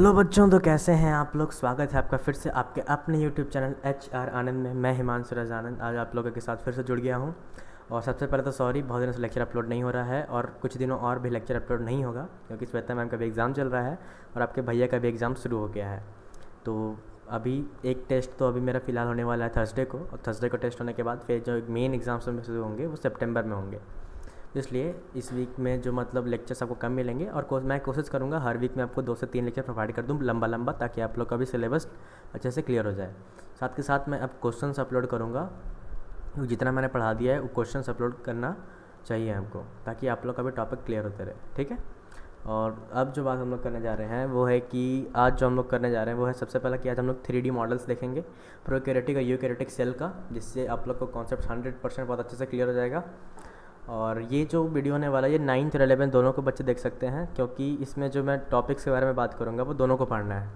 Hello बच्चों, तो कैसे हैं आप लोग। स्वागत है आपका फिर से आपके अपने यूट्यूब चैनल HR आनंद में। मैं हिमांशु राज आनंद आज आप लोगों के साथ फिर से जुड़ गया हूं। और सबसे पहले तो सॉरी, बहुत दिनों से लेक्चर अपलोड नहीं हो रहा है और कुछ दिनों और भी लेक्चर अपलोड नहीं होगा क्योंकि श्वेता मैम का भी एग्ज़ाम चल रहा है और आपके भैया का भी एग्ज़ाम शुरू हो गया है। तो अभी एक टेस्ट तो अभी मेरा फ़िलहाल होने वाला है थर्सडे को, और थर्सडे को टेस्ट होने के बाद फिर जो मेन एग्ज़ाम्स में शुरू होंगे वो सितंबर में होंगे। इसलिए इस वीक में जो मतलब लेक्चर्स आपको कम मिलेंगे और मैं कोशिश करूँगा हर वीक में आपको 2 से 3 लेक्चर प्रोवाइड कर दूँ लंबा लंबा, ताकि आप लोग का भी सिलेबस अच्छे से क्लियर हो जाए। साथ के साथ मैं अब क्वेश्चंस अपलोड करूँगा, जितना मैंने पढ़ा दिया है वो क्वेश्चंस अपलोड करना चाहिए हमको, ताकि आप लोग का भी टॉपिक क्लियर होते रहे। ठीक है। और अब जो बात हम लोग करने जा रहे हैं वो है कि आज जो हम लोग करने जा रहे हैं वो है सबसे पहला कि आज हम लोग 3D मॉडल्स देखेंगे, प्रोकैरियोटिक और यूकैरियोटिक सेल का, जिससे आप लोग को कॉन्सेप्ट 100% बहुत अच्छे से क्लियर हो जाएगा। और ये जो वीडियो होने वाला है ये 9th और 11th दोनों को बच्चे देख सकते हैं, क्योंकि इसमें जो मैं टॉपिक्स के बारे में बात करूँगा वो दोनों को पढ़ना है।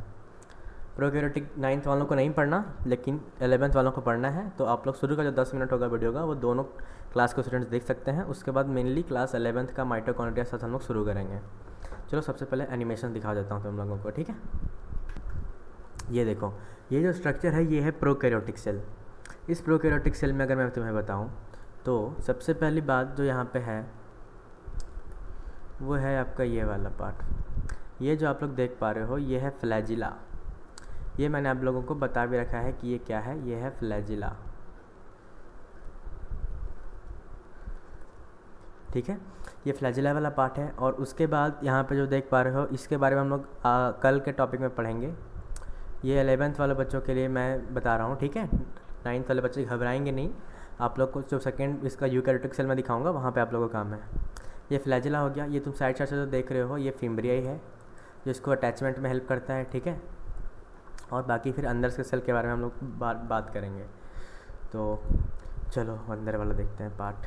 प्रोकैरियोटिक 9th वालों को नहीं पढ़ना, लेकिन 11th वालों को पढ़ना है। तो आप लोग शुरू का जो 10 मिनट होगा वीडियो का वो दोनों क्लास के स्टूडेंट्स देख सकते हैं। उसके बाद मेनली क्लास 11th का माइटोकॉन्ड्रिया के साथ हम लोग शुरू करेंगे। चलो सबसे पहले एनिमेशन दिखा देता हूँ तुम लोगों को। ठीक है, ये देखो, ये जो स्ट्रक्चर है ये है प्रोकैरियोटिक सेल। इस प्रोकैरियोटिक सेल में अगर मैं तुम्हें बताऊँ तो सबसे पहली बात जो यहाँ पे है वो है आपका ये वाला पार्ट। ये जो आप लोग देख पा रहे हो ये है फ्लैजिला। ये मैंने आप लोगों को बता भी रखा है कि ये क्या है, ये है फ्लैजिला। ठीक है, ये फ्लैजिला वाला पार्ट है। और उसके बाद यहाँ पे जो देख पा रहे हो इसके बारे में हम लोग कल के टॉपिक में पढ़ेंगे। ये 11th वाले बच्चों के लिए मैं बता रहा हूँ। ठीक है, 9th वाले बच्चे घबराएंगे नहीं। आप लोग को जो सेकंड इसका यूकैरियोटिक सेल में दिखाऊंगा वहाँ पे आप लोगों का काम है। ये फ्लैजिला हो गया। ये तुम साइड से जो देख रहे हो ये फिम्ब्रिया है, जो इसको अटैचमेंट में हेल्प करता है। ठीक है, और बाकी फिर अंदर के सेल के बारे में हम लोग बात करेंगे। तो चलो अंदर वाला देखते हैं पार्ट।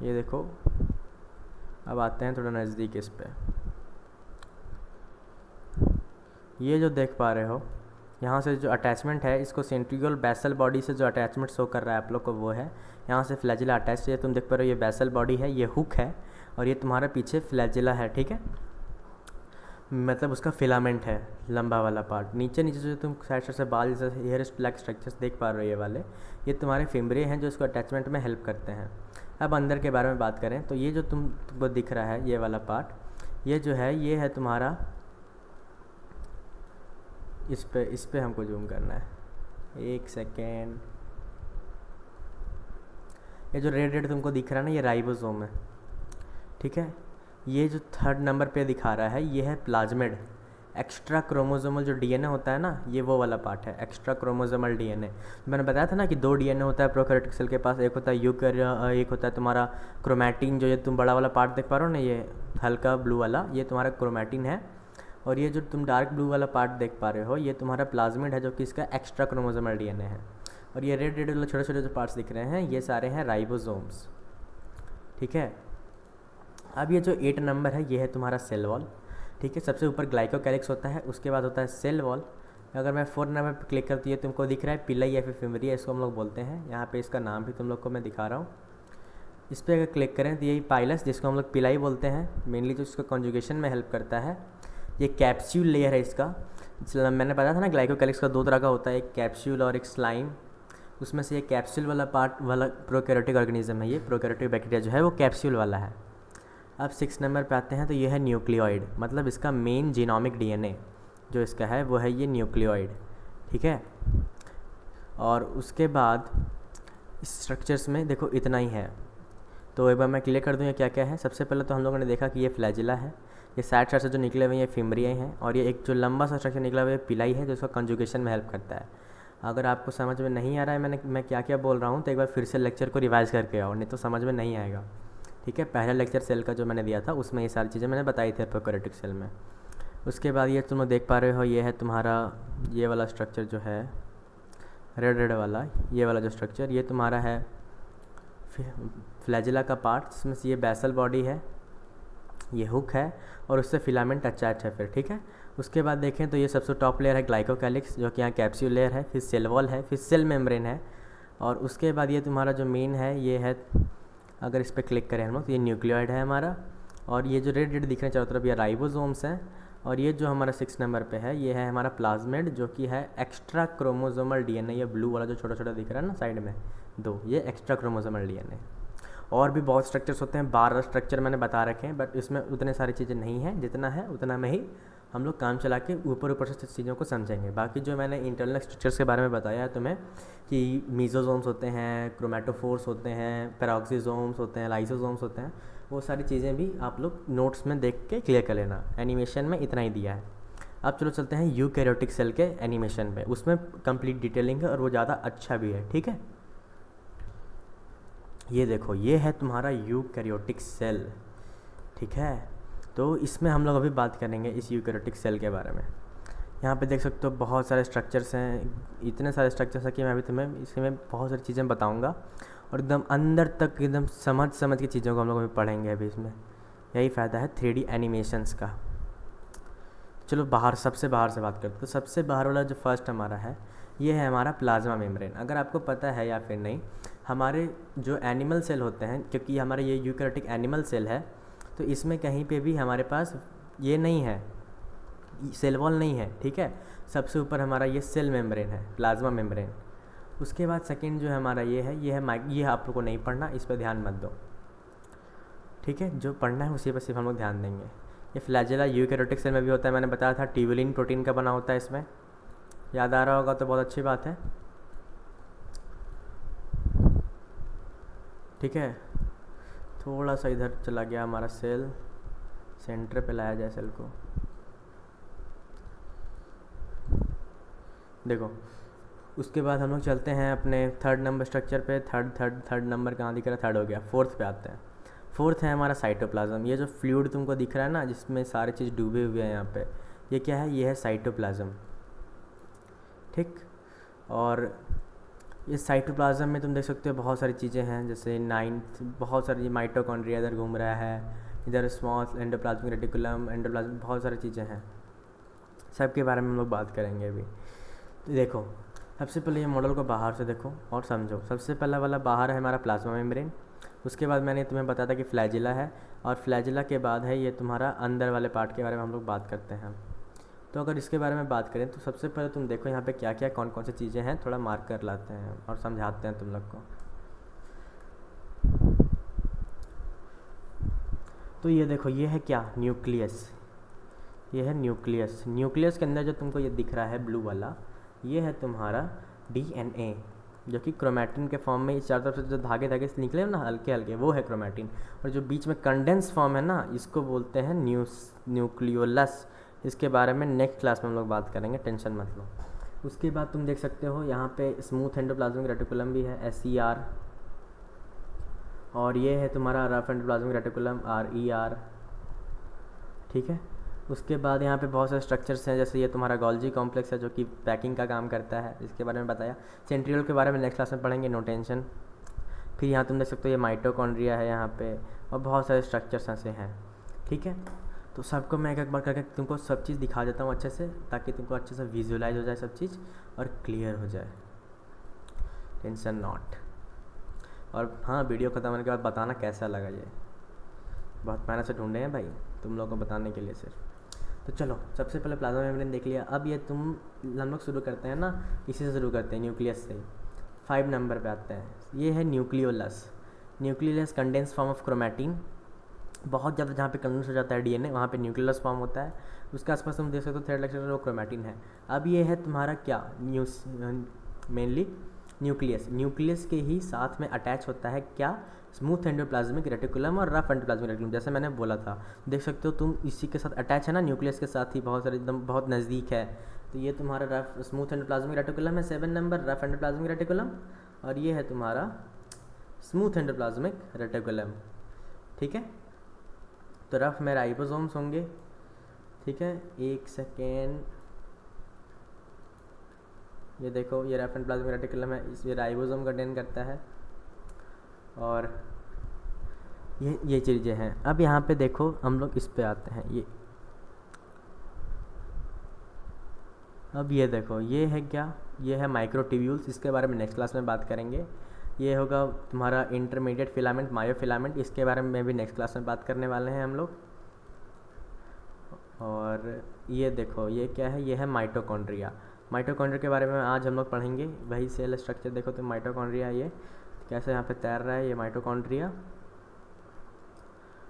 ये देखो, अब आते हैं थोड़ा नज़दीक इस पे। ये जो देख पा रहे हो यहाँ से जो अटैचमेंट है, इसको सेंट्रियोल बेसल बॉडी से जो अटैचमेंट शो कर रहा है आप लोग को वो है यहाँ से फ्लैजिला अटैच है। तुम देख पा रहे हो ये बेसल बॉडी है, ये हुक है और ये तुम्हारा पीछे फ्लैजिला है। ठीक है, मतलब उसका फिलामेंट है लंबा वाला पार्ट। नीचे नीचे जो तुम साइड से बाल जैसे हेयर स्प्लैक स्ट्रक्चर्स देख पा रहे हो ये वाले, ये तुम्हारे फिम्ब्रिया हैं जो इसको अटैचमेंट में हेल्प करते हैं। अब अंदर के बारे में बात करें तो ये जो तुमको दिख रहा है ये वाला पार्ट, ये जो है ये है तुम्हारा, इस पे हमको जूम करना है। एक सेकेंड, ये जो रेड रेड तुमको दिख रहा है ना ये राइबोसोम है। ठीक है, ये जो 3rd नंबर पे दिखा रहा है ये है प्लाज्मिड। एक्स्ट्रा क्रोमोसोमल जो डीएनए होता है ना, ये वो वाला पार्ट है, एक्स्ट्रा क्रोमोसोमल डीएनए। मैंने बताया था ना कि 2 डीएनए होता है प्रोकैरियोटिक सेल के पास, एक होता है एक होता है तुम्हारा क्रोमैटिन। जो ये तुम बड़ा वाला पार्ट देख पा रहे हो ना, ये हल्का ब्लू वाला, ये तुम्हारा क्रोमैटिन है। और ये जो तुम डार्क ब्लू वाला पार्ट देख पा रहे हो ये तुम्हारा प्लाज्मिड है, जो कि इसका एक्स्ट्रा क्रोमोसोमल डीएनए है। और ये रेड रेड वाले छोटे छोटे जो पार्ट्स दिख रहे हैं ये सारे हैं राइबोसोम्स। ठीक है, अब ये जो 8 नंबर है ये है तुम्हारा सेल वॉल। ठीक है, सबसे ऊपर ग्लाइकोकैलिक्स होता है, उसके बाद होता है सेल वॉल। अगर मैं 4 नंबर पर क्लिक करती है तुमको दिख रहा है पिलाई या फिर फिम्ब्रिया, इसको हम लोग बोलते हैं। यहाँ पे इसका नाम भी तुम लोग को मैं दिखा रहा हूँ। इस पर अगर क्लिक करें तो यही पाइलस, जिसको हम लोग पिलाई बोलते हैं, मेनली जो इसको कॉन्जुगेशन में हेल्प करता है। ये कैप्सूल लेयर है इसका। मैंने बताया था ना ग्लाइकोकैलिक्स का 2 तरह का होता है, एक कैप्सूल और एक स्लाइम। उसमें से ये कैप्सूल वाला पार्ट वाला प्रोकैरियोटिक ऑर्गेनिज्म है। ये प्रोकैरियोटिक बैक्टीरिया जो है वो कैप्सूल वाला है। अब 6 नंबर पे आते हैं तो ये है न्यूक्लियोइड, मतलब इसका मेन जीनोमिक डीएनए जो इसका है वो है ये न्यूक्लियोइड। ठीक है, और उसके बाद इस स्ट्रक्चर्स में देखो इतना ही है। तो एक बार मैं क्लियर कर दूँ ये क्या क्या है। सबसे पहले तो हम लोगों ने देखा कि ये फ्लैजिला है, ये साइड से जो निकले हुए ये फिम्ब्रिया हैं, और ये एक जो लंबा सा स्ट्रक्चर निकला हुआ है पिलाई है, जो इसका कंजुगेशन में हेल्प करता है। अगर आपको समझ में नहीं आ रहा है मैं क्या क्या बोल रहा हूँ तो एक बार फिर से लेक्चर को रिवाइज़ करके आओ, नहीं तो समझ में नहीं आएगा। ठीक है, पहला लेक्चर सेल का जो मैंने दिया था उसमें ये सारी चीज़ें मैंने बताई थी प्रोकैरियोटिक सेल में। उसके बाद ये तुम लोग देख पा रहे हो ये है तुम्हारा ये वाला स्ट्रक्चर जो है रेड रेड वाला, ये वाला जो स्ट्रक्चर ये तुम्हारा है फ्लैजिला का पार्ट, जिसमें से ये बेसल बॉडी है, ये हुक है और उससे फिलामेंट अटैच है फिर। ठीक है, उसके बाद देखें तो ये सबसे टॉप लेयर है ग्लाइकोकैलिक्स, जो कि यहाँ कैप्सूल लेयर है, फिर सेल वॉल है, फिर सेल मेम्ब्रेन है। और उसके बाद ये तुम्हारा जो मेन है ये है अगर इस पर क्लिक करें हम लोग तो ये न्यूक्लियोइड है हमारा, और ये जो रेड रेड दिख रहे हैं चारों तरफ ये राइबोसोम्स हैं, और ये जो हमारा 6 नंबर पे है ये है हमारा प्लाज्मिड जो कि है एक्स्ट्रा क्रोमोसोमल डीएनए। ये ब्लू वाला जो छोटा छोटा दिख रहा है ना साइड में दो, ये एक्स्ट्रा क्रोमोसोमल डीएनए। और भी बहुत स्ट्रक्चर्स होते हैं, 12 स्ट्रक्चर मैंने बता रखे हैं, बट इसमें उतने सारी चीज़ें नहीं हैं, जितना है उतना में ही हम लोग काम चला के ऊपर ऊपर से चीज़ों को समझेंगे। बाकी जो मैंने इंटरनल स्ट्रक्चर्स के बारे में बताया है तुम्हें कि मीजोसोम्स होते हैं, क्रोमेटोफोर्स होते हैं, पेरोक्सीसोम्स होते हैं, लाइसोसोम्स होते हैं, वो सारी चीज़ें भी आप लोग नोट्स में देख के क्लियर कर लेना। एनिमेशन में इतना ही दिया है। अब चलो चलते हैं यूकैरियोटिक सेल के एनिमेशन पे, उसमें कंप्लीट डिटेलिंग है और वो ज़्यादा अच्छा भी है। ठीक है, ये देखो ये है तुम्हारा यूकैरियोटिक सेल। ठीक है, तो इसमें हम लोग अभी बात करेंगे इस यूकैरियोटिक सेल के बारे में। यहाँ पे देख सकते हो बहुत सारे स्ट्रक्चर्स हैं, इतने सारे स्ट्रक्चर्स हैं कि मैं अभी तुम्हें इसमें बहुत सारी चीज़ें बताऊँगा और एकदम अंदर तक एकदम समझ के चीज़ों को हम लोग अभी पढ़ेंगे अभी इसमें। यही फ़ायदा है 3D एनिमेशंस का। चलो सबसे बाहर से बात करते हैं। तो सबसे बाहर वाला जो फर्स्ट हमारा है ये है हमारा प्लाज्मा मेम्ब्रेन। अगर आपको पता है या फिर नहीं, हमारे जो एनिमल सेल होते हैं, क्योंकि हमारा ये यूकैरियोटिक एनिमल सेल है, तो इसमें कहीं पे भी हमारे पास ये नहीं है, सेल वॉल नहीं है। ठीक है, सबसे ऊपर हमारा ये सेल मेम्ब्रेन है, प्लाज्मा मेम्ब्रेन। उसके बाद सेकंड जो हमारा ये है ये आप लोग को नहीं पढ़ना, इस पर ध्यान मत दो। ठीक है, जो पढ़ना है उसी पर सिर्फ हम लोग ध्यान देंगे। ये फ्लैजेला यूकैरियोटिक सेल में भी होता है, मैंने बताया था ट्यूबुलिन प्रोटीन का बना होता है इसमें, याद आ रहा होगा तो बहुत अच्छी बात है। ठीक है, थोड़ा सा इधर चला गया हमारा सेल, सेंटर पे लाया जाए सेल को। देखो उसके बाद हम लोग चलते हैं अपने थर्ड नंबर स्ट्रक्चर पे। थर्ड नंबर कहाँ दिख रहा है, थर्ड हो गया। फोर्थ पे आते हैं। फोर्थ है हमारा साइटोप्लाज्म। ये जो फ्लूइड तुमको दिख रहा है ना, जिसमें सारी चीज़ डूबे हुए हैं यहाँ पे, ये क्या है, ये है साइटोप्लाज्म। ठीक, और इस साइटोप्लाज्म में तुम देख सकते हो बहुत सारी चीज़ें हैं, जैसे बहुत सारी माइटोकॉन्ड्रिया इधर घूम रहा है, इधर स्मॉल एंडोप्लाज्मिक रेटिकुलम, एंडोप्लाज्म, बहुत सारी चीज़ें हैं, सब के बारे में हम लोग बात करेंगे अभी। तो देखो सबसे पहले ये मॉडल को बाहर से देखो और समझो। सबसे पहला वाला बाहर है हमारा प्लाज्मा मेम्ब्रेन। उसके बाद मैंने तुम्हें बताया था कि फ्लैजिला है, और फ्लैजिला के बाद है ये तुम्हारा अंदर वाले पार्ट के बारे में हम लोग बात करते हैं। तो अगर इसके बारे में बात करें तो सबसे पहले तुम देखो यहाँ पे क्या क्या कौन कौन सी चीज़ें हैं, थोड़ा मार्क कर लाते हैं और समझाते हैं तुम लोग को। तो ये देखो ये है क्या, न्यूक्लियस। ये है न्यूक्लियस। न्यूक्लियस के अंदर जो तुमको ये दिख रहा है ब्लू वाला, ये है तुम्हारा DNA, जो कि क्रोमैटिन के फॉर्म में इस चारों तरफ से जो धागे धागे से निकले ना हल्के हल्के, वो है क्रोमैटिन। और जो बीच में कंडेंस फॉर्म है ना, इसको बोलते हैं न्यूक्लियोलस। इसके बारे में नेक्स्ट क्लास में हम लोग बात करेंगे, टेंशन मत लो। उसके बाद तुम देख सकते हो यहाँ पे स्मूथ एंडोप्लाज्मिक रेटिकुलम भी है, SER, और ये है तुम्हारा रफ एंडोप्लाज्मिक रेटिकुलम, RER। ठीक है, उसके बाद यहाँ पे बहुत सारे स्ट्रक्चर्स हैं, जैसे ये तुम्हारा गोल्जी कॉम्प्लेक्स है जो कि पैकिंग का काम करता है, इसके बारे में बताया। सेंट्रियोल के बारे में नेक्स्ट क्लास में पढ़ेंगे, नो टेंशन। फिर यहाँ तुम देख सकते हो ये माइटोकॉन्ड्रिया है यहाँ पे, और बहुत सारे स्ट्रक्चर्स ऐसे हैं। ठीक है, तो सबको मैं एक बार करके तुमको सब चीज़ दिखा देता हूँ अच्छे से, ताकि तुमको अच्छे से विजुअलाइज हो जाए सब चीज़ और क्लियर हो जाए, टेंशन नॉट। और हाँ, वीडियो खत्म होने के बाद बताना कैसा लगा। ये बहुत मेहनत से ढूंढे हैं भाई तुम लोगों को बताने के लिए सिर्फ। तो चलो सबसे पहले प्लाज्मा मेम्ब्रेन देख लिया। अब ये हम लोग शुरू करते हैं ना, इसी से शुरू करते हैं, न्यूक्लियस से। 5 नंबर पे आते हैं, ये है nucleolus. Nucleolus condense form of chromatin. बहुत ज़्यादा जहाँ पे कंडेंस हो जाता है DNA, वहाँ पे न्यूक्लियोलस फॉर्म होता है। उसके आसपास तुम देख सकते हो थर्ड लेक्चर में वो क्रोमैटिन है। अब ये है तुम्हारा क्या, मेनली न्यूक्लियस के ही साथ में अटैच होता है क्या, स्मूथ एंडोप्लाज्मिक रेटिकुलम और रफ एंडोप्लाज्मिक रेटिकुलम, जैसे मैंने बोला था। देख सकते हो तुम इसी के साथ अटैच है ना, न्यूक्लियस के साथ ही बहुत सारे एकदम बहुत नज़दीक है। तो ये तुम्हारा स्मूथ एंडोप्लाज्मिक रेटिकुलम है 7 नंबर, रफ एंडोप्लाज्मिक रेटिकुलम, और ये है तुम्हारा स्मूथ एंडोप्लाज्मिक रेटिकुलम। ठीक है, तो रफ में राइबोसोम्स होंगे। ठीक है, एक सेकेंड, ये देखो ये रफ एंडोप्लाज्मिक रेटिकुलम है, इसमें राइबोसोम कंटेन करता है, और ये चीज़ें हैं। अब यहाँ पे देखो हम लोग इस पे आते हैं, ये अब ये देखो ये है क्या, ये है माइक्रोट्यूब्यूल्स। इसके बारे में नेक्स्ट क्लास में बात करेंगे। ये होगा तुम्हारा इंटरमीडिएट फिलामेंट, मायोफिलामेंट, इसके बारे में भी नेक्स्ट क्लास में बात करने वाले हैं हम लोग। और ये देखो ये क्या है, ये है माइटोकॉन्ड्रिया। माइटोकॉन्ड्रिया के बारे में आज हम लोग पढ़ेंगे। वही सेल स्ट्रक्चर देखो तो माइटोकॉन्ड्रिया ये कैसे यहाँ पे तैर रहा है, ये माइटोकॉन्ड्रिया।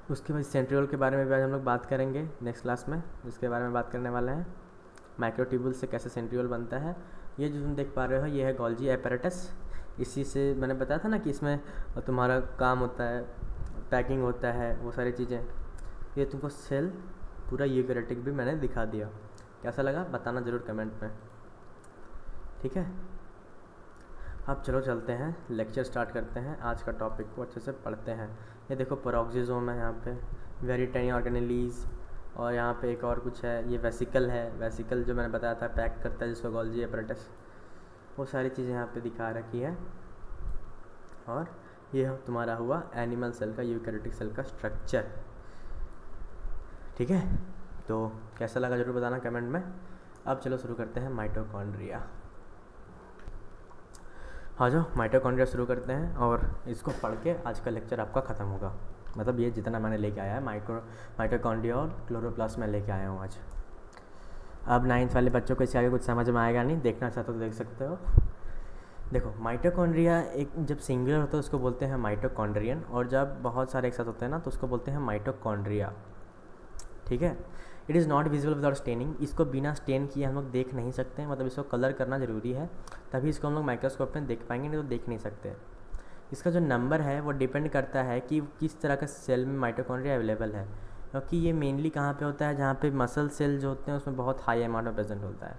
उसके बाद सेंट्रियोल के बारे में भी आज हम लोग बात करेंगे नेक्स्ट क्लास में, जिसके बारे में बात करने वाले हैं माइक्रोट्यूबुल से कैसे सेंट्रियोल बनता है। ये जो तुम देख पा रहे हो ये है गोल्जी एपैरेटस। इसी से मैंने बताया था ना कि इसमें तुम्हारा काम होता है, पैकिंग होता है, वो सारी चीज़ें। ये तुमको सेल पूरा यूकैरियोटिक भी मैंने दिखा दिया। कैसा लगा बताना ज़रूर कमेंट में, ठीक है। अब चलो चलते हैं, लेक्चर स्टार्ट करते हैं, आज का टॉपिक को अच्छे से पढ़ते हैं। ये देखो पेरोक्सिसोम है यहाँ पे, वेरी टाइनी ऑर्गेनेलीज, और यहाँ पे एक और कुछ है, ये वेसिकल है। वेसिकल जो मैंने बताया था पैक करता है जिसको गोल्जी एपैरेटस, वो सारी चीज़ें यहाँ पे दिखा रखी है। और ये तुम्हारा हुआ एनिमल सेल का, यूकैरियोटिक सेल का स्ट्रक्चर, ठीक है। तो कैसा लगा ज़रूर बताना कमेंट में। अब चलो शुरू करते हैं माइटोकॉन्ड्रिया। हाँ जो माइटोकॉन्ड्रिया शुरू करते हैं, और इसको पढ़ के आज का लेक्चर आपका ख़त्म होगा। मतलब ये जितना मैंने लेके आया है माइटोकॉन्ड्रिया और क्लोरोप्लास्ट में लेके आया हूँ आज। अब 9th वाले बच्चों को इसके आगे कुछ समझ में आएगा नहीं, देखना चाहते हो तो देख सकते हो। देखो माइटोकॉन्ड्रिया एक जब सिंगुलर होता है उसको बोलते हैं माइटोकॉन्ड्रियन, और जब बहुत सारे एक साथ होते हैं ना तो उसको बोलते हैं माइटोकॉन्ड्रिया, ठीक है। It is not visible without staining. इसको बिना स्टेन किए हम लोग देख नहीं सकते, मतलब इसको कलर करना ज़रूरी है, तभी इसको हम लोग माइक्रोस्कोप में देख पाएंगे, नहीं तो देख नहीं सकते। इसका जो नंबर है वो डिपेंड करता है कि किस तरह का सेल में माइटोकॉन्ड्रिया अवेलेबल है, क्योंकि ये मेनली कहाँ पे होता है, जहाँ पे मसल सेल जो होते हैं उसमें बहुत हाई अमाउंट में प्रेजेंट होता है,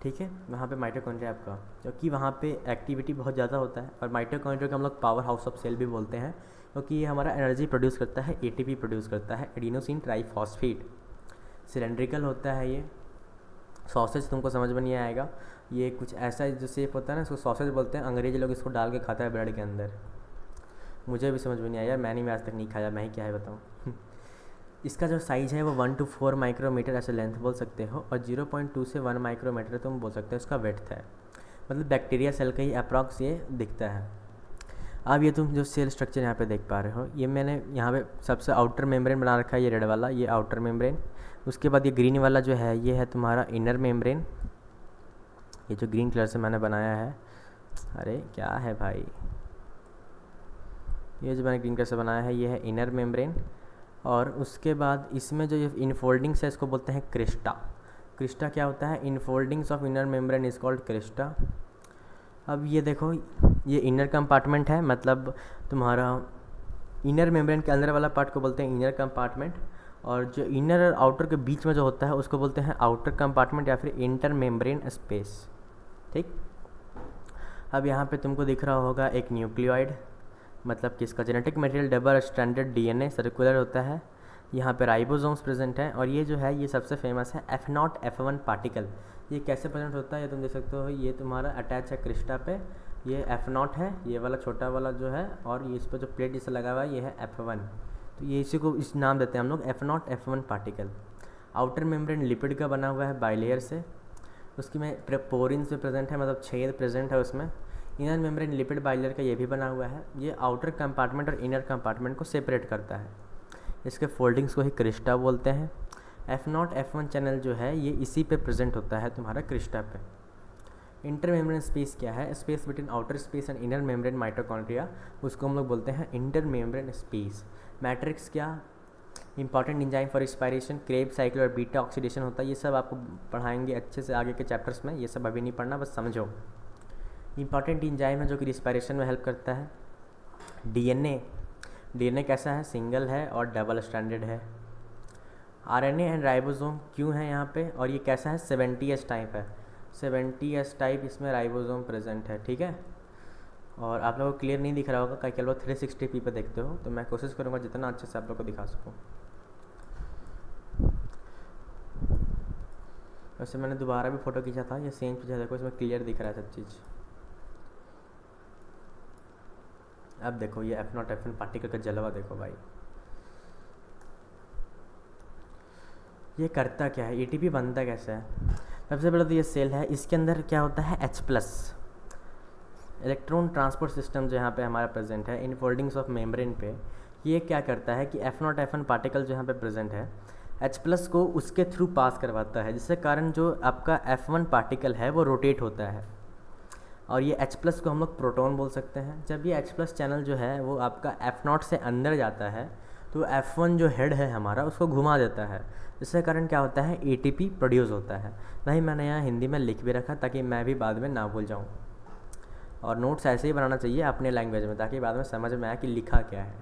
ठीक है। वहाँ पे माइटोकॉन्ड्रिया आपका, क्योंकि वहाँ पे एक्टिविटी बहुत ज़्यादा होता है। और माइटोकॉन्ड्रिया को हम लोग पावर हाउस ऑफ सेल भी बोलते हैं, क्योंकि ये हमारा एनर्जी प्रोड्यूस करता है, ATP प्रोड्यूस करता है, एडिनोसिन ट्राइफॉस्फेट। सिलेंड्रिकल होता है ये। सॉसेज तुमको समझ में नहीं आएगा, ये कुछ ऐसा जो शेप होता है ना, इसको सॉसेज बोलते हैं। अंग्रेजी लोग इसको डाल के खाता है ब्रेड के अंदर। मुझे भी समझ में नहीं आया, मैंने भी आज तक नहीं खाया, मैं ही क्या है बताऊँ। इसका जो साइज़ है वो 1 to 4 माइक्रोमीटर ऐसे लेंथ बोल सकते हो, और 0.2 से 1 माइक्रोमीटर तुम बोल सकते हो इसका वेड्थ है। मतलब बैक्टीरिया सेल का ही अप्रॉक्स ये दिखता है। अब ये तुम जो सेल स्ट्रक्चर यहाँ पे देख पा रहे हो, ये मैंने यहाँ पे सबसे आउटर मेम्ब्रेन बना रखा है, ये रेड वाला, ये आउटर मेम्ब्रेन। उसके बाद ये ग्रीन वाला जो है ये है तुम्हारा इनर मेम्ब्रेन, ये जो ग्रीन कलर से मैंने बनाया है। अरे क्या है भाई, ये जो मैंने ग्रीन कलर से बनाया है ये है इनर मेम्ब्रेन। और उसके बाद इसमें जो ये इनफोल्डिंग्स है इसको बोलते हैं क्रिस्टा। क्रिस्टा क्या होता है, infoldings of inner membrane is called Crysta. अब ये देखो ये इनर कंपार्टमेंट है, मतलब तुम्हारा इनर मेम्ब्रेन के अंदर वाला पार्ट को बोलते हैं इनर कंपार्टमेंट, और जो इनर और आउटर के बीच में जो होता है उसको बोलते हैं आउटर कंपार्टमेंट या फिर इंटर मेम्ब्रेन स्पेस, ठीक। अब यहाँ पे तुमको दिख रहा होगा एक न्यूक्लियोइड, मतलब कि इसका genetic material double stranded DNA circular होता है। यहाँ पे राइबोसोम्स प्रेजेंट हैं, और ये जो है ये सबसे फेमस है F0 F1 पार्टिकल। ये कैसे प्रेजेंट होता है ये तुम देख सकते हो, ये तुम्हारा अटैच है क्रिस्टा पे, ये F0 है, ये वाला छोटा वाला जो है, और ये इस पर जो प्लेट जिससे लगा हुआ है ये है F1। तो ये इसी को इस नाम देते हैं हम लोग F0 F1 particle. Outer membrane lipid का बना हुआ है बाइलेयर से, उसकी में पोरिन से प्रेजेंट है, मतलब छेद प्रेजेंट है उसमें। इनर मेम्ब्रेन लिपिड बाइलेयर का ये भी बना हुआ है, ये आउटर कंपार्टमेंट और इनर कंपार्टमेंट को सेपरेट करता है। इसके फोल्डिंग्स को ही क्रिस्टा बोलते हैं। F0 F1 चैनल जो है ये इसी पे प्रेजेंट होता है तुम्हारा क्रिस्टा पे। इंटर मेम्ब्रेन स्पेस क्या है, space between outer space and inner membrane mitochondria, उसको हम लोग बोलते हैं इंटर मेम्ब्रेन स्पेस। मैट्रिक्स क्या, important enzyme for respiration, Krebs cycle और बीटा ऑक्सीडेशन होता है। ये सब आपको पढ़ाएंगे अच्छे से आगे के चैप्टर्स में, ये सब अभी नहीं पढ़ना, बस समझो। इंपॉर्टेंट एंजाइम है जो कि रिस्पायरेशन में हेल्प करता है। DNA कैसा है, सिंगल है और डबल स्ट्रैंडेड है। RNA एंड राइबोसोम क्यों है यहाँ पे, और ये कैसा है, 70S टाइप है। 70S टाइप इसमें राइबोसोम प्रेजेंट है, ठीक है। और आप लोगों को क्लियर नहीं दिख रहा होगा, कई लोग 360p पे देखते हो, तो मैं कोशिश करूँगा जितना अच्छे से आप लोग को दिखा सकूँ। वैसे मैंने दोबारा भी फ़ोटो खींचा था, ये सेम चीज़ है, देखो इसमें क्लियर दिख रहा है सब चीज़। अब देखो ये F0 F1 पार्टिकल का जलवा देखो भाई, ये करता क्या है, ATP बनता कैसे है। सबसे पहले तो ये सेल है, इसके अंदर क्या होता है H+। इलेक्ट्रॉन ट्रांसपोर्ट सिस्टम जो यहाँ पे हमारा प्रेजेंट है इन फोल्डिंग्स ऑफ मेम्ब्रेन पे, ये क्या करता है कि F0 F1 पार्टिकल जो यहाँ पे प्रेजेंट है H+ को उसके थ्रू पास करवाता है, जिसके कारण जो आपका F1 पार्टिकल है वो रोटेट होता है। और ये H+ को हम लोग प्रोटॉन बोल सकते हैं। जब ये H+ चैनल जो है वो आपका F0 से अंदर जाता है तो F1 जो हेड है हमारा उसको घुमा देता है, जिसके कारण क्या होता है ATP प्रोड्यूस होता है। वही मैंने यहाँ हिंदी में लिख भी रखा ताकि मैं भी बाद में ना भूल जाऊँ। और नोट्स ऐसे ही बनाना चाहिए अपने लैंग्वेज में ताकि बाद में समझ में आए कि लिखा क्या है।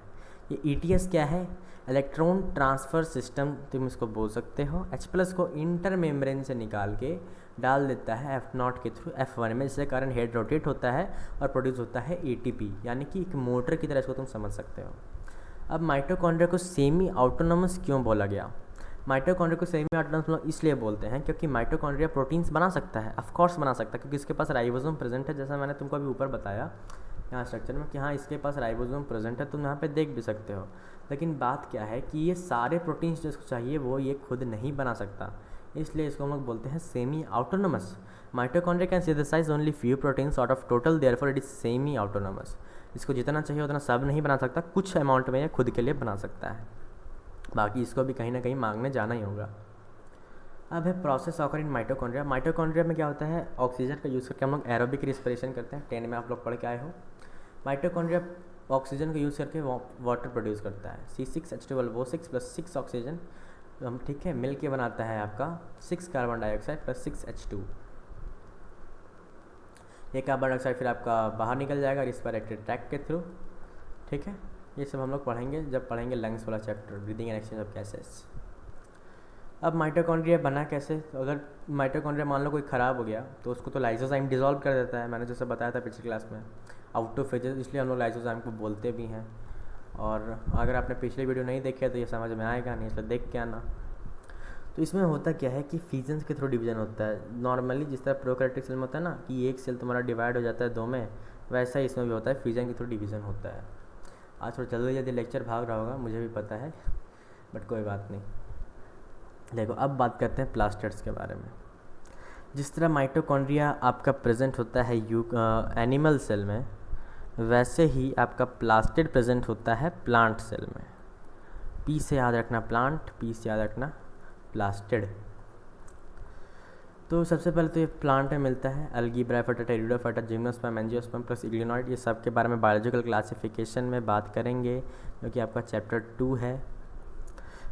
ये ETS क्या है? इलेक्ट्रॉन ट्रांसफ़र सिस्टम तुम इसको बोल सकते हो। H+ को इंटर मेम्ब्रेन से निकाल के डाल देता है F0 के थ्रू F1 में, जिसके कारण हेड रोटेट होता है और प्रोड्यूस होता है ATP, यानी कि एक मोटर की तरह इसको तुम समझ सकते हो। अब माइटोकॉन्ड्रिया को सेमी ऑटोनोमस क्यों बोला गया? माइटोकॉन्ड्रिया को सेमी ऑटोनोमस इसलिए बोलते हैं क्योंकि माइटोकॉन्ड्रिया प्रोटीन्स बना सकता है, ऑफ कोर्स बना सकता है, क्योंकि इसके पास राइबोसोम प्रेजेंट है, जैसा मैंने तुमको अभी ऊपर बताया यहाँ स्ट्रक्चर में कि हाँ इसके पास राइबोसोम प्रेजेंट है, तुम यहाँ पे देख भी सकते हो। लेकिन बात क्या है कि ये सारे प्रोटीन्स जो इसको चाहिए वो ये खुद नहीं बना सकता, इसलिए इसको हम लोग बोलते हैं semi autonomous. Mitochondria can synthesise only few proteins out of total, therefore it is semi autonomous. इसको जितना चाहिए उतना सब नहीं बना सकता, कुछ अमाउंट में ये खुद के लिए बना सकता है, बाकी इसको भी कहीं ना कहीं मांगने जाना ही होगा। अब है process occur in mitochondria. Mitochondria में क्या होता है, ऑक्सीजन का यूज़ करके हम लोग एरोबिक रिस्पिरेशन करते हैं, 10 में आप लोग पढ़ के आए हो। माइटोकॉन्ड्रिया ऑक्सीजन का यूज़ करके वाटर प्रोड्यूस करता है, C6H12O6 + 6 ऑक्सीजन हम ठीक है मिल के बनाता है आपका 6 कार्बन डाइऑक्साइड + 6 H2। ये कार्बन डाइऑक्साइड फिर आपका बाहर निकल जाएगा रिस्पिरेटरी ट्रैक्ट के थ्रू, ठीक है। ये सब हम लोग पढ़ेंगे जब पढ़ेंगे लंग्स वाला chapter, breathing and exchange of gases. अब माइटोकॉन्ड्रिया बना कैसे? तो अगर माइटोकॉन्ड्रिया मान लो कोई ख़राब हो गया तो उसको तो लाइसोजाइम डिसॉल्व कर देता है, मैंने जैसे बताया था पिछली क्लास में, आउटोफेजेस, इसलिए हम लोग लाइसोजाइम को बोलते भी हैं। और अगर आपने पिछले वीडियो नहीं देखे तो ये समझ में आएगा नहीं, इसलिए देख के आना। तो इसमें होता क्या है कि फिजन्स के थ्रू डिवीजन होता है। नॉर्मली जिस तरह प्रोकैरियोटिक सेल में होता है ना कि एक सेल तुम्हारा डिवाइड हो जाता है 2 में, वैसा ही इसमें भी होता है, फिजन के थ्रू डिवीज़न होता है। आज थोड़ा जल्दी जल्दी लेक्चर भाग रहा होगा, मुझे भी पता है, बट कोई बात नहीं। देखो अब बात करते हैं प्लास्टिड्स के बारे में। जिस तरह माइटोकॉन्ड्रिया आपका प्रेजेंट होता है एनिमल सेल में, वैसे ही आपका प्लास्टिड प्रेजेंट होता है प्लांट सेल में। पी से याद रखना प्लांट, पी से याद रखना प्लास्टिड। तो सबसे पहले तो ये प्लांट में मिलता है, algae, bryophyta, pteridophyta, gymnosperm, angiosperm plus euglenoid. ये सब के बारे में बायोलॉजिकल क्लासिफिकेशन में बात करेंगे, जो कि आपका चैप्टर 2 है।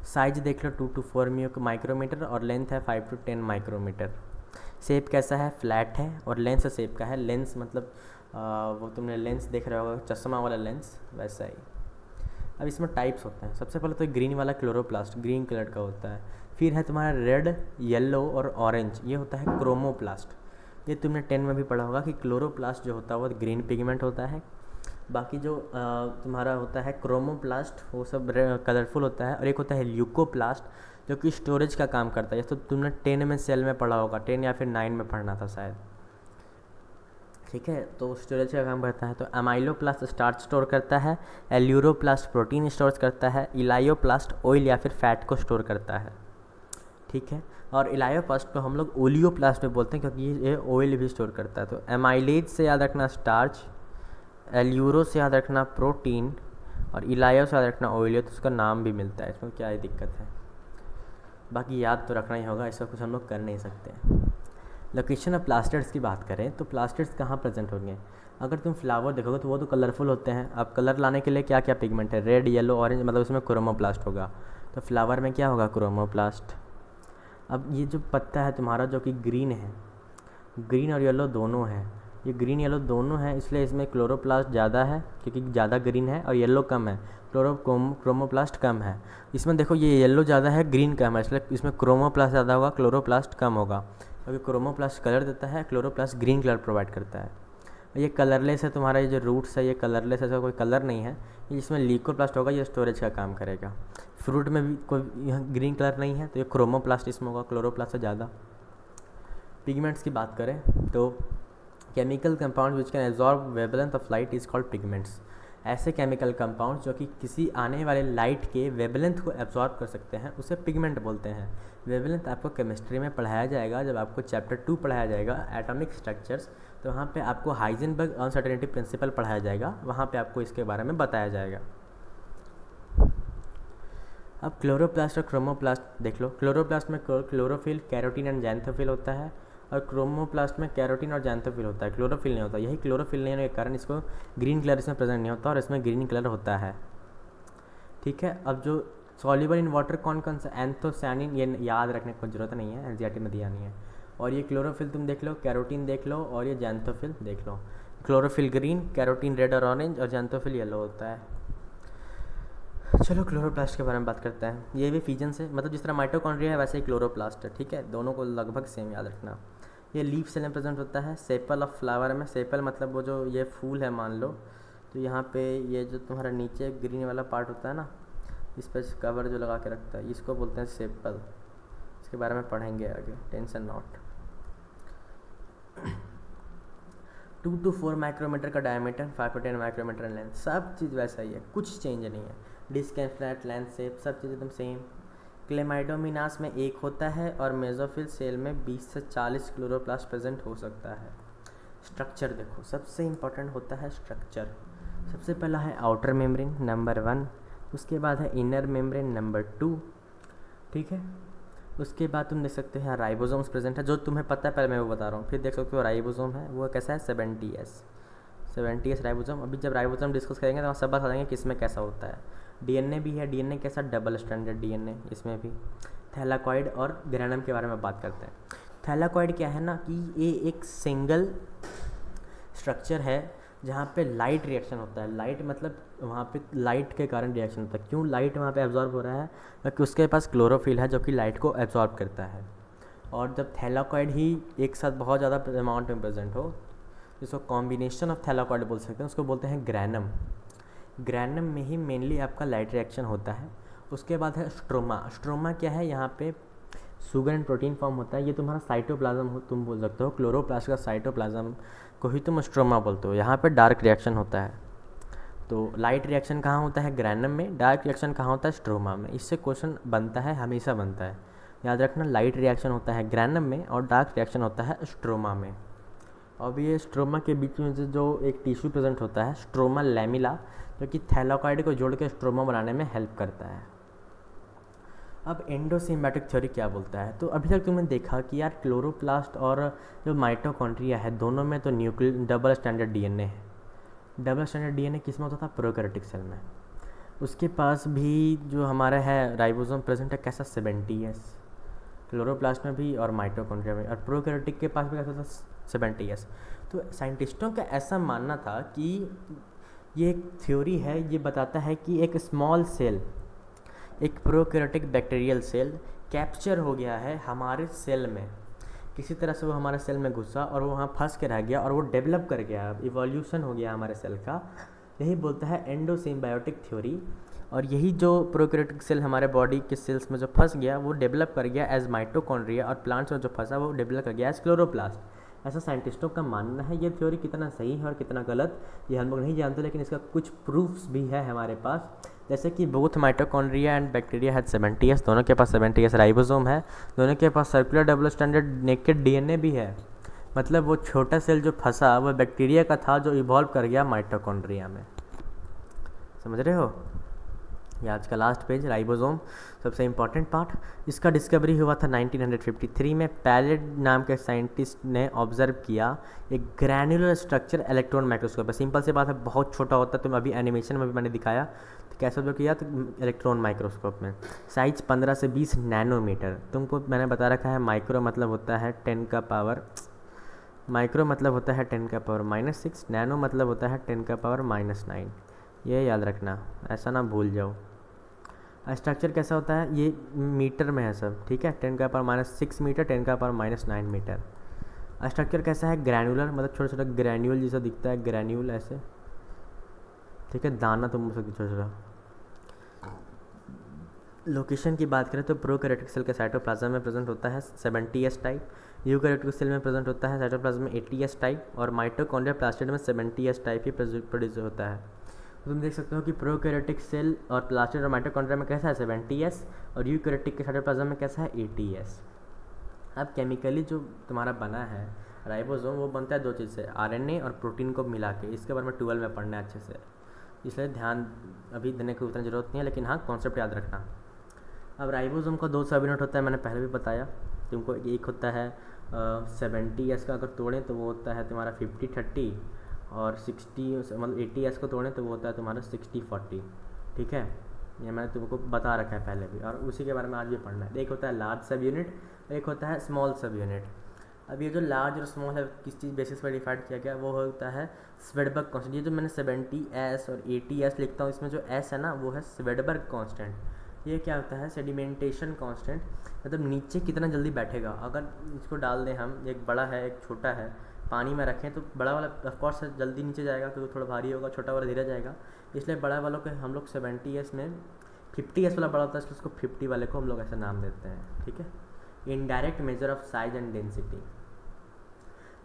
साइज देख लो 2 to 4 माइक्रोमीटर और लेंथ है 5 to 10 माइक्रोमीटर। शेप कैसा है? फ्लैट है और लेंस शेप का है। लेंस मतलब वो तुमने लेंस देख रहे होगा, चश्मा वाला लेंस, वैसा ही। अब इसमें टाइप्स होते हैं। सबसे पहले तो ग्रीन वाला क्लोरोप्लास्ट, ग्रीन कलर का होता है। फिर है तुम्हारा रेड, येलो और ऑरेंज, ये होता है क्रोमोप्लास्ट। ये तुमने 10 में भी पढ़ा होगा कि क्लोरोप्लास्ट जो होता है वो ग्रीन पिगमेंट होता है, बाकी जो तुम्हारा होता है क्रोमोप्लास्ट वो सब कलरफुल होता है। और एक होता है ल्यूकोप्लास्ट जो कि स्टोरेज का काम करता है। ये तो तुमने 10 में सेल में पढ़ा होगा, 10 या फिर 9 में पढ़ना था शायद, ठीक है। तो स्टोरेज का काम करता है। तो अमाइलोप्लास्ट स्टार्च स्टोर करता है, एल्यूरोप्लास्ट प्रोटीन स्टोर करता है, इलायोप्लास्ट ऑयल या फिर फैट को स्टोर करता है, ठीक है। और इलायोप्लास्ट को हम लोग ओलियोप्लास्ट में बोलते हैं क्योंकि ये ऑयल भी स्टोर करता है। तो एमाइलेज से याद रखना स्टार्च, एल्यूरो से याद रखना प्रोटीन और इलायो से याद रखना ऑयल, तो उसका नाम भी मिलता है। इसमें क्या है दिक्कत है, बाकी याद तो रखना ही होगा, इसका कुछ हम लोग कर नहीं सकते। लोकेशन ऑफ प्लास्टिड्स की बात करें तो प्लास्टिड्स कहाँ प्रेजेंट होंगे? अगर तुम फ्लावर देखोगे तो वो तो कलरफुल होते हैं। अब कलर लाने के लिए क्या क्या पिगमेंट है? रेड, येलो, ऑरेंज, मतलब उसमें क्रोमोप्लास्ट होगा। तो फ्लावर में क्या होगा? क्रोमोप्लास्ट। अब ये जो पत्ता है तुम्हारा जो कि ग्रीन है, ग्रीन और येलो दोनों है, ये ग्रीन येलो दोनों है, इसलिए इसमें क्लोरोप्लास्ट ज़्यादा है क्योंकि ज़्यादा ग्रीन है और येलो कम है, क्रोमोप्लास्ट कम है। इसमें देखो ये येलो ज़्यादा है, ग्रीन कम है, इसलिए इसमें क्रोमोप्लास्ट ज़्यादा होगा, क्लोरोप्लास्ट कम होगा। क्योंकि क्रोमोप्लास्ट कलर देता है, क्लोरोप्लास्ट ग्रीन कलर प्रोवाइड करता है। ये कलरलेस है, तुम्हारा ये जो रूट्स है ये कलरलेस है, इसका कोई कलर नहीं है। इसमें ल्यूकोप्लास्ट होगा, ये स्टोरेज का काम करेगा। फ्रूट में भी कोई यहाँ ग्रीन कलर नहीं है तो ये क्रोमोप्लास्ट इसमें होगा, क्लोरोप्लास्ट से ज़्यादा। पिगमेंट्स की बात करें तो chemical compound which can absorb wavelength of light is called pigments. ऐसे केमिकल कंपाउंड जो कि किसी आने वाले लाइट के वेवलेंथ को एब्जॉर्ब कर सकते हैं उसे पिगमेंट बोलते हैं। वेवलेंथ आपको केमिस्ट्री में पढ़ाया जाएगा, जब आपको चैप्टर 2 पढ़ाया जाएगा एटॉमिक स्ट्रक्चर्स, तो वहाँ पे आपको हाइजेनबर्ग अनसर्टेनिटी प्रिंसिपल पढ़ाया जाएगा, वहाँ पे आपको इसके बारे में बताया जाएगा। अब क्लोरोप्लास्ट और क्रोमोप्लास्ट देख लो। क्लोरोप्लास्ट में क्लोरोफिल, कैरोटीन एंड जैंथोफिल होता है, और क्रोमोप्लास्ट में कैरोटीन और जैंथोफिल होता है, क्लोरोफिल नहीं होता। यही क्लोरोफिल नहीं होने के कारण इसको ग्रीन कलर इसमें प्रेजेंट नहीं होता और इसमें ग्रीन कलर होता है। ठीक है, अब जो सॉल्युबल इन वाटर कौन कौन सा, एंथोसायनिन, ये याद रखने की जरूरत नहीं है, एनसीईआरटी में दिया नहीं है। और ये क्लोरोफिल तुम देख लो, कैरोटीन देख लो, और ये जैंथोफिल देख लो। क्लोरोफिल ग्रीन, कैरोटीन रेड और ऑरेंज, और जैंथोफिल येलो होता है। चलो क्लोरोप्लास्ट के बारे में बात करते हैं। ये भी फिजन से, मतलब जिस तरह माइटोकॉन्ड्रिया है वैसे ही क्लोरोप्लास्ट है। ठीक है, दोनों को लगभग सेम याद रखना। ये लीफ सेल में प्रेजेंट होता है, सेपल ऑफ फ्लावर में। सेपल मतलब वो जो ये फूल है मान लो, तो यहाँ पे ये जो तुम्हारा नीचे ग्रीन वाला पार्ट होता है ना, इस पर कवर जो लगा के रखता है, इसको बोलते हैं सेपल। इसके बारे में पढ़ेंगे आगे, टेंशन नॉट। 2 to 4 माइक्रोमीटर का डायमीटर, 5 to 10 माइक्रोमीटर लेंथ, सब चीज़ वैसा ही है, कुछ चेंज नहीं है। Disc and flat, length, shape, सब चीज़ एकदम सेम। क्लेमाइडोमिनास में 1 होता है और मेसोफिल सेल में 20 से 40 क्लोरोप्लास्ट प्रेजेंट हो सकता है। स्ट्रक्चर देखो, सबसे इम्पोर्टेंट होता है स्ट्रक्चर। सबसे पहला है आउटर मेम्ब्रेन नंबर 1, उसके बाद है इनर मेम्ब्रेन नंबर 2। ठीक है, उसके बाद तुम देख सकते हो यहाँ राइबोसोम्स प्रेजेंट है, जो तुम्हें पता है पहले मैं वो बता रहा हूँ। फिर देख सकते हो राइबोसोम है, वो कैसा है 70S राइबोसोम। अभी जब राइबोसोम डिस्कस करेंगे तो सब बता देंगे किसमें कैसा होता है। डीएनए भी है, डीएनए कैसा, डबल स्टैंडर्ड डीएनए, इसमें भी। थैलाकॉइड और ग्रेनम के बारे में बात करते हैं। थैलाकॉइड क्या है ना कि ये एक सिंगल स्ट्रक्चर है जहाँ पे लाइट रिएक्शन होता है। लाइट मतलब वहाँ पे लाइट के कारण रिएक्शन होता है। क्यों लाइट वहाँ पे एब्जॉर्ब हो रहा है? क्योंकि उसके पास क्लोरोफिल है जो कि लाइट को एब्जॉर्ब करता है। और जब थैलाकॉइड ही एक साथ बहुत ज़्यादा अमाउंट में प्रेजेंट हो, जिसको कॉम्बिनेशन ऑफ थैलाकॉइड बोल सकते हैं, उसको बोलते हैं ग्रैनम। ग्रैनम में ही मेनली आपका लाइट रिएक्शन होता है। उसके बाद है स्ट्रोमा। स्ट्रोमा क्या है? यहाँ पे शुगर एंड प्रोटीन फॉर्म होता है। ये तुम्हारा साइटोप्लाज्म तुम बोल सकते हो, क्लोरोप्लास्ट का साइटोप्लाज्म को ही तुम स्ट्रोमा बोलते हो। यहाँ पे डार्क रिएक्शन होता है। तो लाइट रिएक्शन कहाँ होता है? ग्रैनम में। डार्क रिएक्शन कहाँ होता है? स्ट्रोमा में। इससे क्वेश्चन बनता है, हमेशा बनता है, याद रखना। लाइट रिएक्शन होता है ग्रैनम में और डार्क रिएक्शन होता है स्ट्रोमा में। अब ये स्ट्रोमा के बीच में जो एक टिश्यू प्रेजेंट होता है, स्ट्रोमा लैमिला, जो कि थैलाकॉइड को जोड़ के स्ट्रोमा बनाने में हेल्प करता है। अब एंडोसिम्बायोटिक थ्योरी क्या बोलता है? तो अभी तक तुमने देखा कि यार क्लोरोप्लास्ट और जो माइटोकॉन्ड्रिया है, दोनों में तो डबल स्टैंडर्ड डीएनए है। डबल स्टैंडर्ड डीएनए किस में होता था? प्रोकैरियोटिक सेल में। उसके पास भी जो हमारा है राइबोसोम प्रेजेंट है, कैसा? 70S। क्लोरोप्लास्ट में भी और माइटोकॉन्ड्रिया में। और प्रोकैरियोटिक के पास भी कैसा था? 70S। तो साइंटिस्टों का ऐसा मानना था कि ये एक थ्योरी है, ये बताता है कि एक स्मॉल सेल, एक प्रोकैरियोटिक बैक्टीरियल सेल कैप्चर हो गया है हमारे सेल में। किसी तरह से वो हमारे सेल में घुसा और वो वहाँ फंस के रह गया और वो डेवलप कर गया, इवोल्यूशन हो गया हमारे सेल का। यही बोलता है एंडोसिम्बायोटिक थ्योरी। और यही जो प्रोकैरियोटिक सेल हमारे बॉडी के सेल्स में जो फंस गया, वो डेवलप कर गया एज माइटोकॉन्ड्रिया, और प्लांट्स में जो फंसा वो डेवलप कर गया एज क्लोरोप्लास्ट। ऐसा साइंटिस्टों का मानना है। ये थ्योरी कितना सही है और कितना गलत ये हम लोग नहीं जानते, लेकिन इसका कुछ प्रूफ्स भी है हमारे पास। जैसे कि बोथ माइटोकॉन्ड्रिया एंड बैक्टीरिया है 70S, दोनों के पास 70S राइबोसोम है, दोनों के पास circular double standard naked DNA भी है। मतलब वो छोटा सेल जो फंसा वो बैक्टीरिया का था, जो इवॉल्व कर गया माइटोकॉन्ड्रिया में। समझ रहे हो? ये आज का लास्ट पेज, राइबोसोम सबसे इम्पॉर्टेंट पार्ट। इसका डिस्कवरी हुआ था 1953 में। पैलेड नाम के साइंटिस्ट ने ऑब्जर्व किया एक ग्रैन्युलर स्ट्रक्चर इलेक्ट्रॉन माइक्रोस्कोप है। सिंपल सी बात है, बहुत छोटा होता है। तुम अभी एनिमेशन में भी मैंने दिखाया तो कैसे जो किया, तो इलेक्ट्रॉन माइक्रोस्कोप में साइज 15 से 20 नैनोमीटर। तुमको मैंने बता रखा है माइक्रो मतलब होता है 10 का पावर, माइक्रो मतलब होता है 10 का पावर -6, नैनो मतलब होता है 10 का पावर -9। ये याद रखना, ऐसा ना भूल जाओ। स्ट्रक्चर कैसा होता है? ये मीटर में है सब, ठीक है। 10 का पावर -6 मीटर, 10 का पावर -9 मीटर। स्ट्रक्चर कैसा है? ग्रैन्युलर, मतलब छोटा छोटा ग्रैन्यूल जैसा दिखता है, ग्रैन्यूल ऐसे, ठीक है। दाना तुम बोल सकते छोटा छोटा। लोकेशन की बात करें तो प्रोकैरियोटिक सेल के साइटोप्लाज्म में प्रेजेंट होता है 70S टाइप, यूकैरियोटिक सेल में प्रेजेंट होता है साइटोप्लाज्म में 80S टाइप, और माइटोकॉन्ड्रिया प्लास्टिड में 70S टाइप ही प्रोड्यूस होता है। तो तुम देख सकते हो कि प्रोकैरियोटिक सेल और प्लास्टिड और माइटोकॉन्ड्रिया में कैसा है 70s, और यूकैरियोटिक के साइटोप्लाज्म में कैसा है 80s। अब केमिकली जो तुम्हारा बना है राइबोसोम, वो बनता है दो चीज़ से, आरएनए और प्रोटीन को मिला के। इसके बारे में 12 में पढ़ना है अच्छे से, इसलिए ध्यान अभी देने की उतनी ज़रूरत नहीं है, लेकिन हाँ कॉन्सेप्ट याद रखना। अब राइबोसोम का 2 सब यूनिट होता है, मैंने पहले भी बताया तुमको। एक होता है 70s का अगर तोड़ें तो वो होता है तुम्हारा 50-30, और 60 मतलब 80s को तोड़ें तो वो होता है तुम्हारा 60-40। ठीक है, ये मैंने तुमको बता रखा है पहले भी, और उसी के बारे में आज भी पढ़ना है। एक होता है लार्ज सब यूनिट, एक होता है स्मॉल सब यूनिट। अब ये जो लार्ज और स्मॉल है किस चीज़ बेसिस पर डिफाइड किया गया, वो होता है स्वेडबर्ग कांस्टेंट। ये जो मैंने 70s और 80s लिखता हूँ, इसमें जो s है ना वो है स्वेडबर्ग कांस्टेंट। ये क्या होता है सेडिमेंटेशन कांस्टेंट, मतलब नीचे कितना जल्दी बैठेगा। अगर इसको डाल दें हम, एक बड़ा है एक छोटा है, पानी में रखें तो बड़ा वाला ऑफकोर्स जल्दी नीचे जाएगा क्योंकि थोड़ा भारी होगा, छोटा वाला धीरे जाएगा। इसलिए बड़ा वालों को हम लोग 70s में, 50s वाला बड़ा होता है इसलिए उसको 50 वाले को हम लोग ऐसा नाम देते हैं। ठीक है, indirect measure of size and density.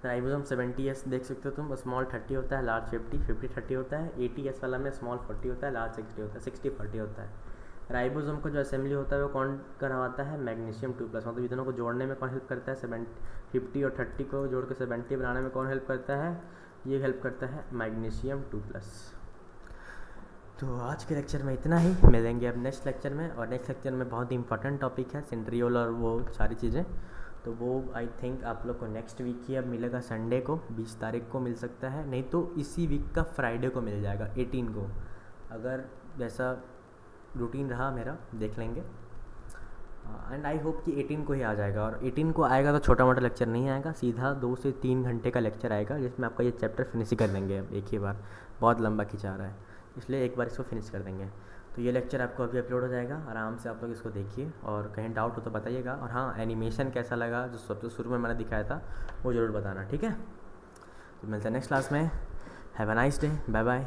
Ribosome 70s देख सकते हो तुम, स्मॉल 30 होता है, लार्ज 50-30 होता है। 80s वाला में स्मॉल 40 होता है, लार्ज 60 होता है, 60-40 होता है। राइबोसोम का जो असेंबली होता है वो कौन करवाता है, मैग्नीशियम 2+, मतलब ये दोनों को जोड़ने में कौन हेल्प करता है, 50 और 30 को जोड़ के 70 बनाने में कौन हेल्प करता है, ये हेल्प करता है मैग्नीशियम 2+। तो आज के लेक्चर में इतना ही, मिलेंगे अब नेक्स्ट लेक्चर में, और नेक्स्ट लेक्चर में बहुत ही इंपॉर्टेंट टॉपिक है सेंट्रियोल और वो सारी चीज़ें। तो वो आई थिंक आप लोग को नेक्स्ट वीक ही अब मिलेगा, संडे को 20 तारीख को मिल सकता है, नहीं तो इसी वीक का फ्राइडे को मिल जाएगा 18 को। अगर वैसा रूटीन रहा मेरा देख लेंगे, एंड आई होप कि 18 को ही आ जाएगा। और 18 को आएगा तो छोटा मोटा लेक्चर नहीं आएगा, सीधा 2 से 3 घंटे का लेक्चर आएगा, जिसमें आपका ये चैप्टर फिनिश ही कर देंगे अब एक ही बार, बहुत लंबा खिंचा रहा है इसलिए एक बार इसको फिनिश कर देंगे। तो ये लेक्चर आपको अभी अपलोड हो जाएगा, आराम से आप लोग इसको देखिए, और कहीं डाउट हो तो बताइएगा। और हाँ, एनिमेशन कैसा लगा जो सबसे शुरू में मैंने दिखाया था वो ज़रूर बताना। ठीक है, तो मिलते हैं नेक्स्ट क्लास में। Have a nice day, bye bye.